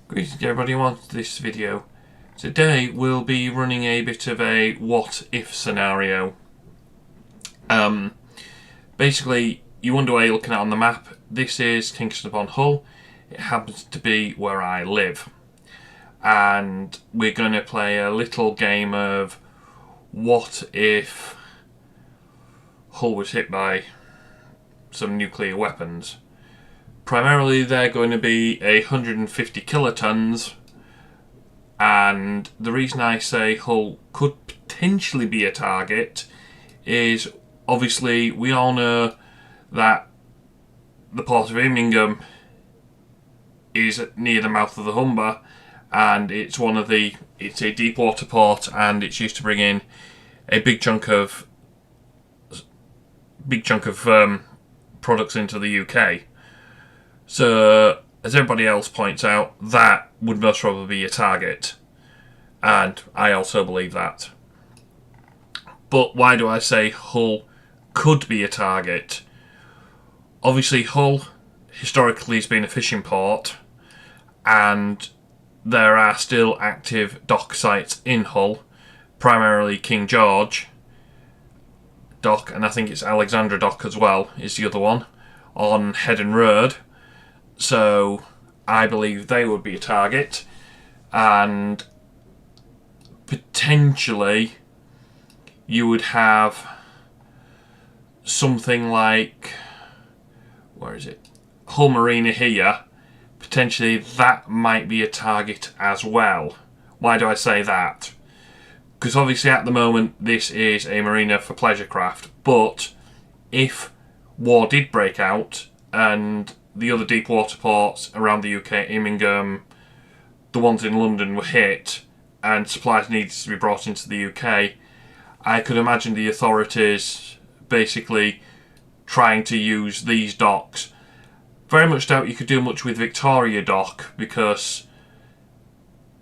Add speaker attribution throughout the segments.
Speaker 1: Greetings everybody, welcome to this video. Today we'll be running a bit of a what if scenario. Basically, you wonder why you're looking at on the map. This is Kingston Upon Hull. It happens to be where I live. And we're going to play a little game of what if Hull was hit by some nuclear weapons. Primarily they're going to be 150 kilotons, and the reason I say Hull could potentially be a target is obviously we all know that the port of Immingham is near the mouth of the Humber, and it's a deep water port, and it's used to bring in a big chunk of products into the UK. So, as everybody else points out, that would most probably be a target. And I also believe that. But why do I say Hull could be a target? Obviously, Hull historically has been a fishing port, and there are still active dock sites in Hull, primarily King George Dock, and I think it's Alexandra Dock as well, is the other one, on Headon Road. So I believe they would be a target, and potentially you would have something like, where is it? Hull Marina here. Potentially that might be a target as well. Why do I say that? Because obviously at the moment this is a marina for pleasure craft, but if war did break out and the other deep water ports around the UK, Immingham, the ones in London were hit and supplies needed to be brought into the UK, I could imagine the authorities basically trying to use these docks. Very much doubt you could do much with Victoria Dock, because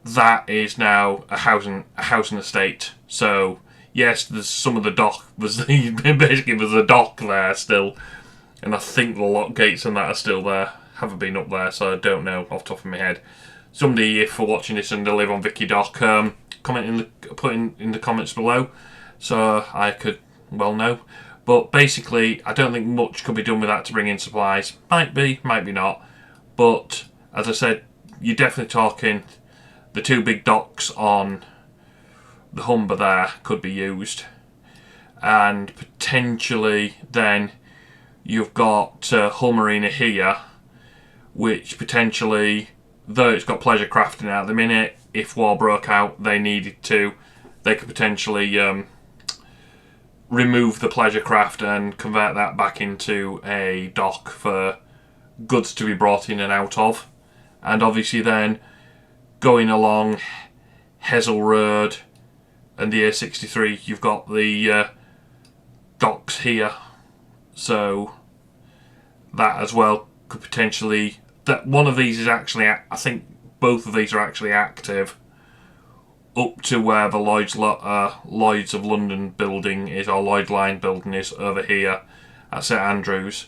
Speaker 1: that is now a housing estate. So yes, there's some of the dock basically there's a dock there still. And I think the lock gates and that are still there. Haven't been up there, so I don't know off the top of my head. Somebody, if you're watching this and they live on Vicky Dock, put in the comments below, so I could well know. But basically, I don't think much could be done with that to bring in supplies. Might be, might be not. But as I said, you're definitely talking the two big docks on the Humber there could be used, and potentially then you've got Hull Marina here, which potentially, though it's got pleasure crafting at the minute, if war broke out, they could potentially remove the pleasure craft and convert that back into a dock for goods to be brought in and out of. And obviously then, going along Hessel Road and the A63, you've got the docks here. So that as well could potentially, that one of these is actually, I think both of these are actually active up to where the Lloyd's of London building is, or Lloyd Line building is over here at St Andrews.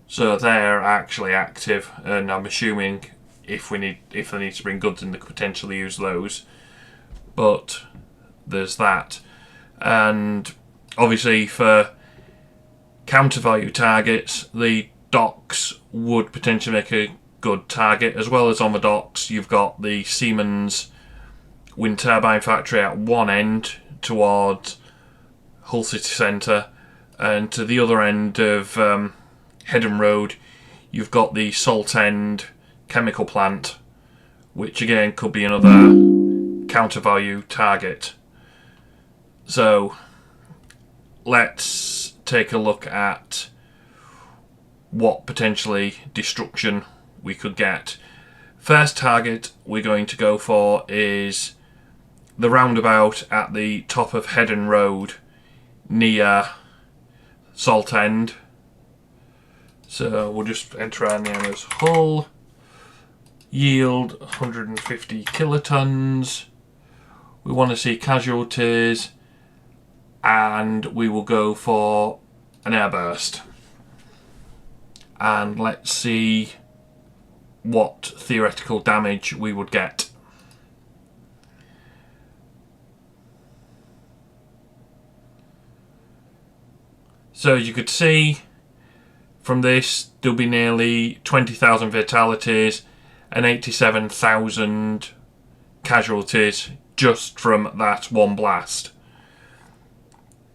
Speaker 1: So they're actually active, and I'm assuming if they need to bring goods in, they could potentially use those. But there's that. And obviously for counter value targets, the docks would potentially make a good target. As well as on the docks, you've got the Semans wind turbine factory at one end towards Hull City Centre, and to the other end of Headon Road you've got the saltend chemical plant, which again could be another counter value target. So let's take a look at what potentially destruction we could get. First target we're going to go for is the roundabout at the top of Headon Road near Saltend. So we'll just enter our name as Hull, yield 150 kilotons. We want to see casualties, and we will go for an airburst. And let's see what theoretical damage we would get. So as you could see from this, there'll be nearly 20,000 fatalities and 87,000 casualties just from that one blast.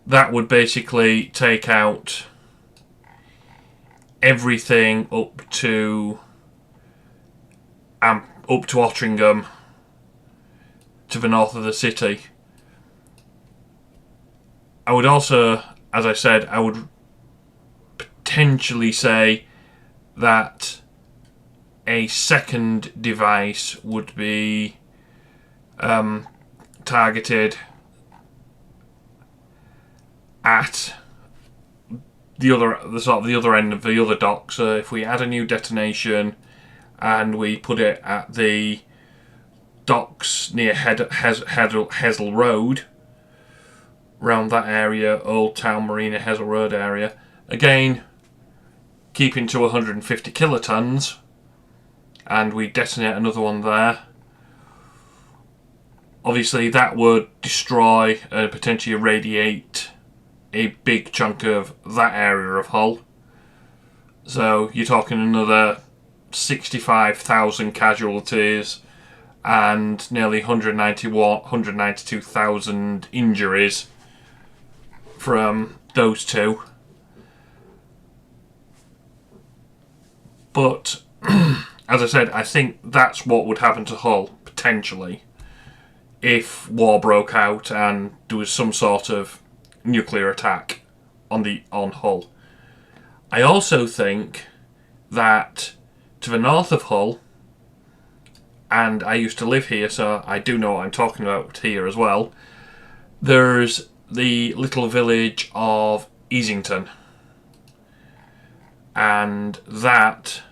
Speaker 1: That would basically take out everything up to Otteringham, to the north of the city. I would also, as I said, I would potentially say that a second device would be targeted at the other end of the other dock. So if we add a new detonation and we put it at the docks near Hessel Road, around that area, Old Town Marina Hessel Road area, again keeping to 150 kilotons, and we detonate another one there, obviously that would destroy and potentially irradiate a big chunk of that area of Hull. So you're talking another 65,000 casualties and nearly 192,000 injuries from those two. But as I said, I think that's what would happen to Hull potentially if war broke out and there was some sort of nuclear attack on Hull. I also think that to the north of Hull, and I used to live here, so I do know what I'm talking about here as well, there's the little village of Easington. And that,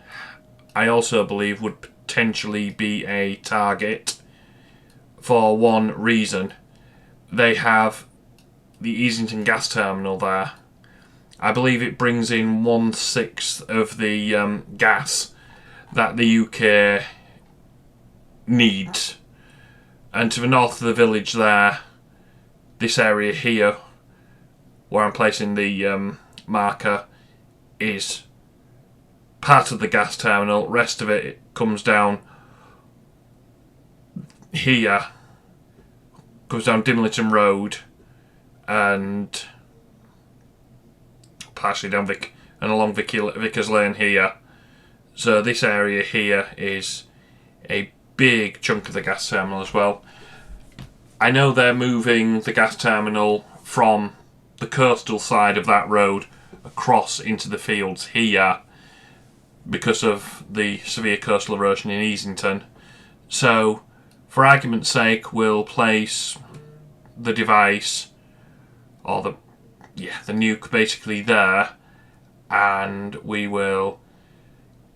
Speaker 1: I also believe, would potentially be a target for one reason. They have the Easington gas terminal there. I believe it brings in 1/6 of the gas that the UK needs. And to the north of the village there, this area here, where I'm placing the marker, is part of the gas terminal. Rest of it comes down here, goes down Dimleton Road, and partially down and along Vickers Lane here. So this area here is a big chunk of the gas terminal as well. I know they're moving the gas terminal from the coastal side of that road across into the fields here because of the severe coastal erosion in Easington. So for argument's sake, we'll place the device, or the nuke basically there, and we will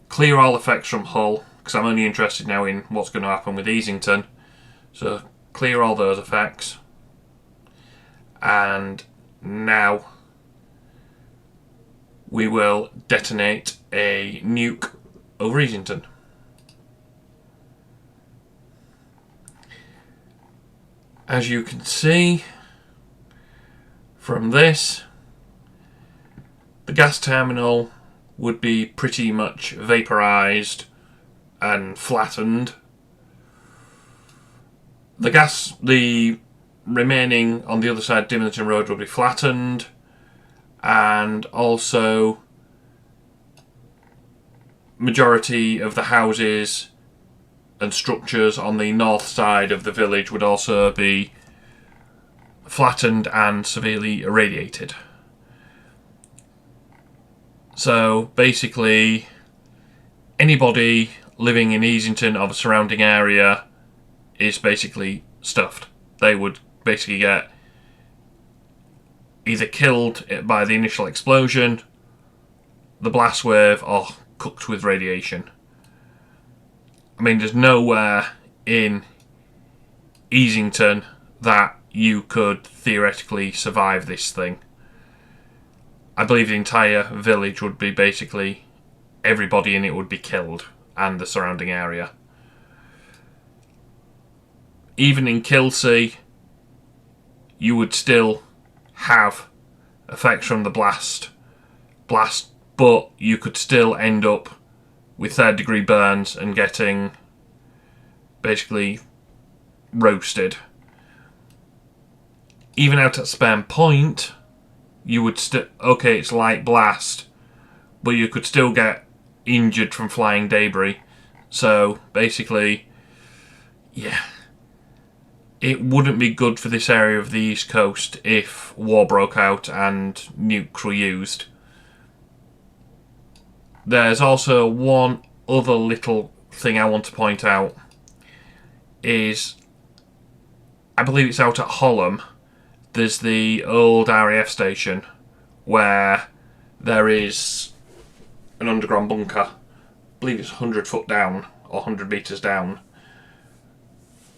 Speaker 1: clear all effects from Hull, because I'm only interested now in what's going to happen with Easington. So clear all those effects, and now we will detonate a nuke over Easington. As you can see from this, the gas terminal would be pretty much vaporized and flattened. The remaining on the other side, Dimleton Road, will be flattened, and also majority of the houses and structures on the north side of the village would also be flattened and severely irradiated. So basically, anybody living in Easington or the surrounding area is basically stuffed. They would basically get either killed by the initial explosion, the blast wave, or cooked with radiation. I mean, there's nowhere in Easington that you could theoretically survive this thing. I believe the entire village would be basically, everybody in it would be killed and the surrounding area. Even in Killsea, you would still have effects from the blast, but you could still end up with third-degree burns and getting basically roasted. Even out at Spam Point, you would still... Okay, it's light blast, but you could still get injured from flying debris. So, basically, yeah. It wouldn't be good for this area of the East Coast if war broke out and nukes were used. There's also one other little thing I want to point out. Is, I believe it's out at Holham, there's the old RAF station where there is an underground bunker. I believe it's 100 foot down or 100 metres down.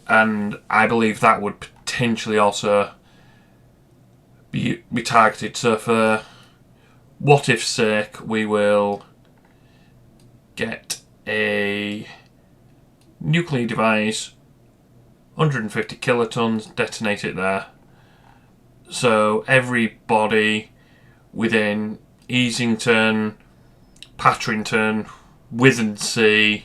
Speaker 1: And I believe that would potentially also be targeted. So for what if's sake, we will get a nuclear device, 150 kilotons, detonate it there. So everybody within Easington, Patterington, Withensea,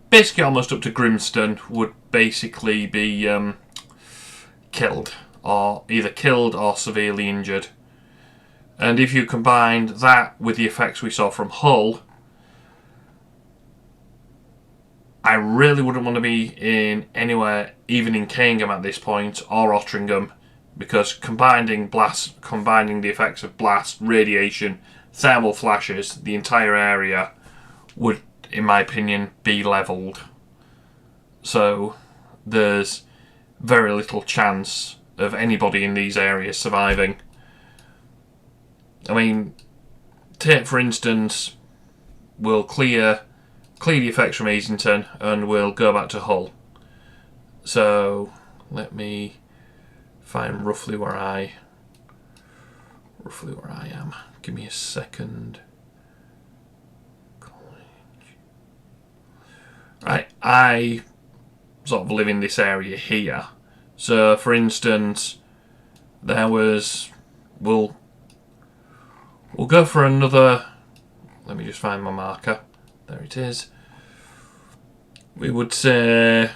Speaker 1: basically almost up to Grimston, would basically be killed, or either killed or severely injured. And if you combined that with the effects we saw from Hull, I really wouldn't want to be in anywhere, even in Caingham at this point, or Otteringham, because combining the effects of blast, radiation, thermal flashes, the entire area would, in my opinion, be levelled. So there's very little chance of anybody in these areas surviving. I mean, take for instance, we'll clear the effects from Easington and we'll go back to Hull. So let me find roughly where I am. Give me a second. Right, I sort of live in this area here. So for instance, there was, we'll go for another, let me just find my marker. There it is. We would say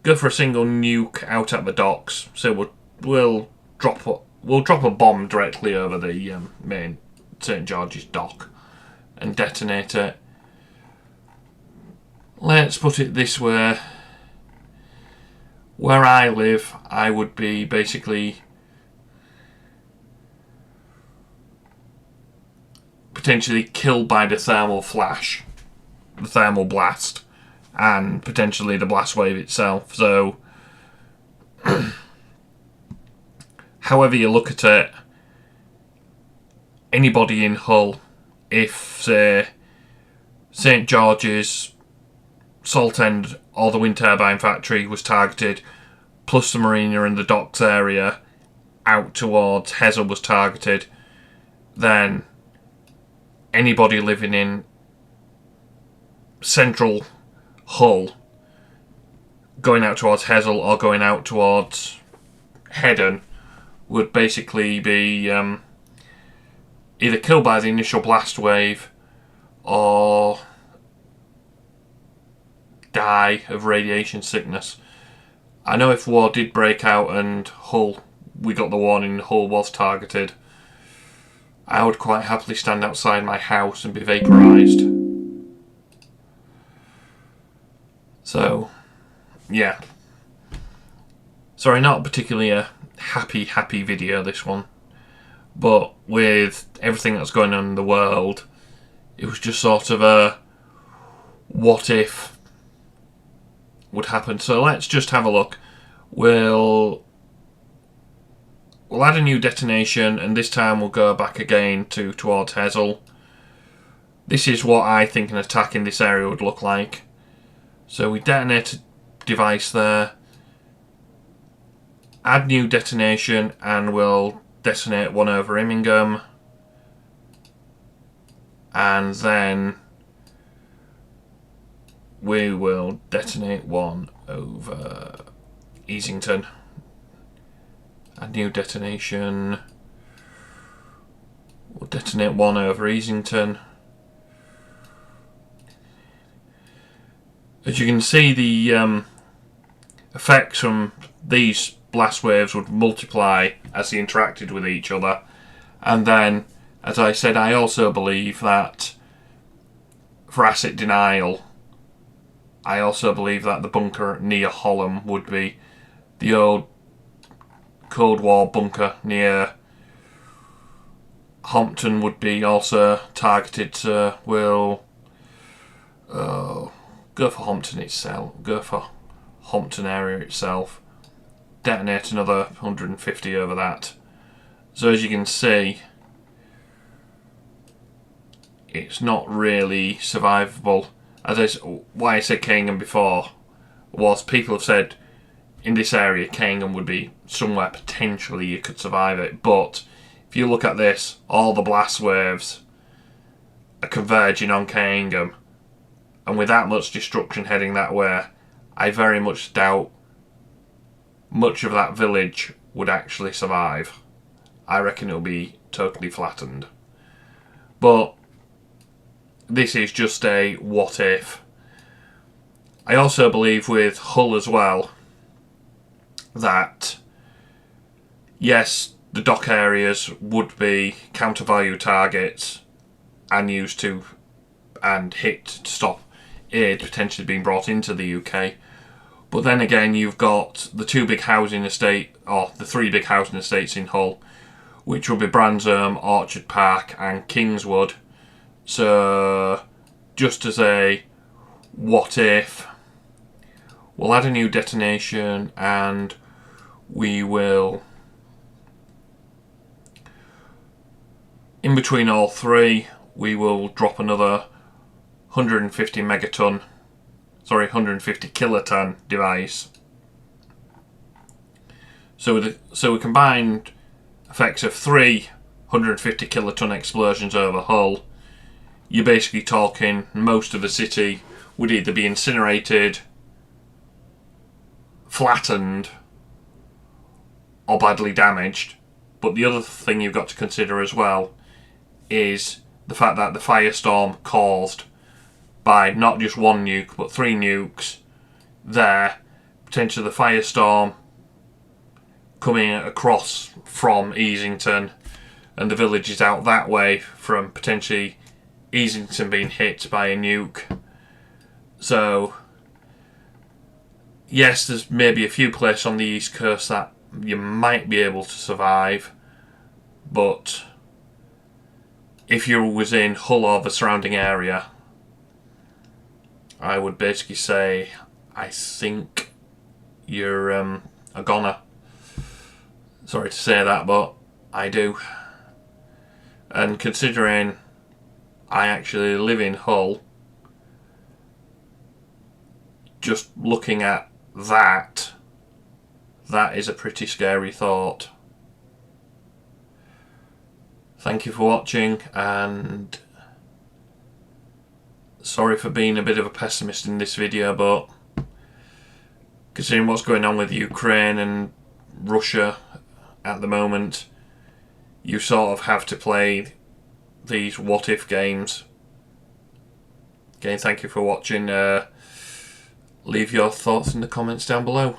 Speaker 1: go for a single nuke out at the docks. So we'll drop a bomb directly over the main St George's dock and detonate it. Let's put it this way. Where I live, I would be basically potentially killed by the thermal flash, the thermal blast, and potentially the blast wave itself. So, however you look at it, anybody in Hull, if, say, St George's, Saltend or the wind turbine factory was targeted, plus the marina and the docks area out towards Hessel was targeted, then anybody living in central Hull going out towards Hessel or going out towards Heddon would basically be either killed by the initial blast wave or die of radiation sickness. I know if war did break out and Hull, we got the warning Hull was targeted, I would quite happily stand outside my house and be vaporised. So, yeah. Sorry, not particularly a happy video, this one. But with everything that's going on in the world, it was just sort of a what if would happen. So let's just have a look. We'll add a new detonation, and this time we'll go back again towards Hessel. This is what I think an attack in this area would look like. So we detonate a device there. add new detonation, and we'll detonate one over Immingham, and then we will detonate one over Easington. Add new detonation. We'll detonate one over Easington. As you can see, the effects from these blast waves would multiply as they interacted with each other. And then, as I said, I also believe that for acid denial, I also believe that the bunker near Holham would be the old Cold War bunker near Hompton would be also targeted. So we'll go for Hompton itself. Go for Hompton area itself. Detonate another 150 over that. So as you can see, it's not really survivable. Why I said Kingham before was people have said in this area Kingham would be somewhere potentially you could survive it, but if you look at this, all the blast waves are converging on Kingham, and with that much destruction heading that way, I very much doubt much of that village would actually survive. I reckon it'll be totally flattened. But this is just a what if. I also believe with Hull as well that yes, the dock areas would be counter value targets and used to and hit to stop aid potentially being brought into the UK. But then again, you've got the two big housing estate, or the three big housing estates in Hull, which will be Bransham, Orchard Park and Kingswood. So just as a what if, we'll add a new detonation and we will, in between all three, we will drop another 150 kiloton device. So we combined effects of 350 kiloton explosions over Hull. You're basically talking most of the city would either be incinerated, flattened, or badly damaged. But the other thing you've got to consider as well is the fact that the firestorm caused by not just one nuke but three nukes there, potentially the firestorm coming across from Easington and the villages out that way from potentially Easington being hit by a nuke. So yes, there's maybe a few places on the east coast that you might be able to survive, but if you was in Hull or the surrounding area, I would basically say I think you're a goner. Sorry to say that, but I do. And considering I actually live in Hull, just looking at that is a pretty scary thought. Thank you for watching, and sorry for being a bit of a pessimist in this video, but considering what's going on with Ukraine and Russia at the moment, you sort of have to play these what if games. Again, thank you for watching. Leave your thoughts in the comments down below.